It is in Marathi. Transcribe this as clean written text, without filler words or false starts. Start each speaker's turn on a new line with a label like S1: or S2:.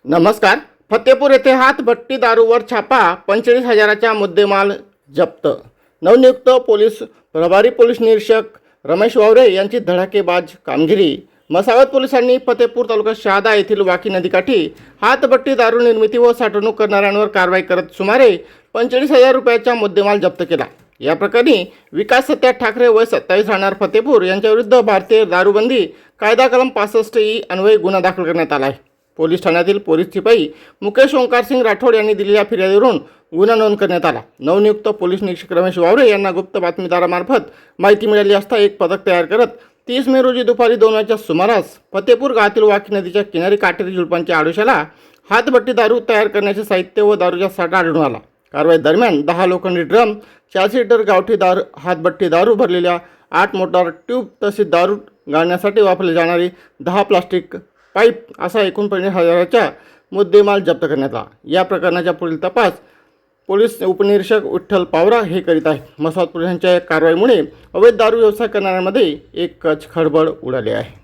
S1: नमस्कार. फतेपूर येथे हातभट्टी दारूवर छापा, 45,000चा मुद्देमाल जप्त. नवनियुक्त पोलीस प्रभारी पोलीस निरीक्षक रमेश वावरे यांची धडाकेबाज कामगिरी. मसावत पोलिसांनी फतेपूर तालुका शहादा येथील वाकी नदीकाठी हातभट्टी दारू निर्मिती व साठवणूक करणाऱ्यांवर कारवाई करत सुमारे 45,000 रुपयाचा मुद्देमाल जप्त केला. या प्रकरणी विकास सत्या ठाकरे वय 27 राहणार फतेपूर यांच्याविरुद्ध भारतीय दारूबंदी कायदा कलम 65E अन्वये गुन्हा दाखल करण्यात आला आहे. पोलीस ठाण्यातील पोलीस शिपाई मुकेश ओंकार सिंग राठोड यांनी दिलेल्या फिर्यादीवरून गुन्हा नोंद करण्यात आला. नवनियुक्त पोलीस निरीक्षक रमेश वावरे यांना गुप्त बातमीदारामार्फत माहिती मिळाली असता एक पथक तयार करत 30 मे रोजी दुपारी 2 वाजच्या सुमारास फतेपूर गावातील वाकी नदीच्या किनारी काटेरी झुडपांच्या आडोशाला हातभट्टी दारू तयार करण्याचे साहित्य व दारूचा साठा आढळून आला. कारवाई दरम्यान 10 लोखंडी ड्रम, 400 लिटर गावठी दारू, हातभट्टी दारू भरलेल्या 8 मोटार ट्यूब तसेच दारू गाळण्यासाठी वापरले जाणारी 10 प्लास्टिक पाईप असा एकूण 45,000चा मुद्देमाल जप्त करण्यात आला. या प्रकरणाचा पुढील तपास पोलीस उपनिरीक्षक विठ्ठल पावरा हे करीत आहेत. मसावत पोलिसांच्या कारवाईमुळे अवैध दारू व्यवसाय करणाऱ्यांमध्ये एकच खळबळ उडाली आहे.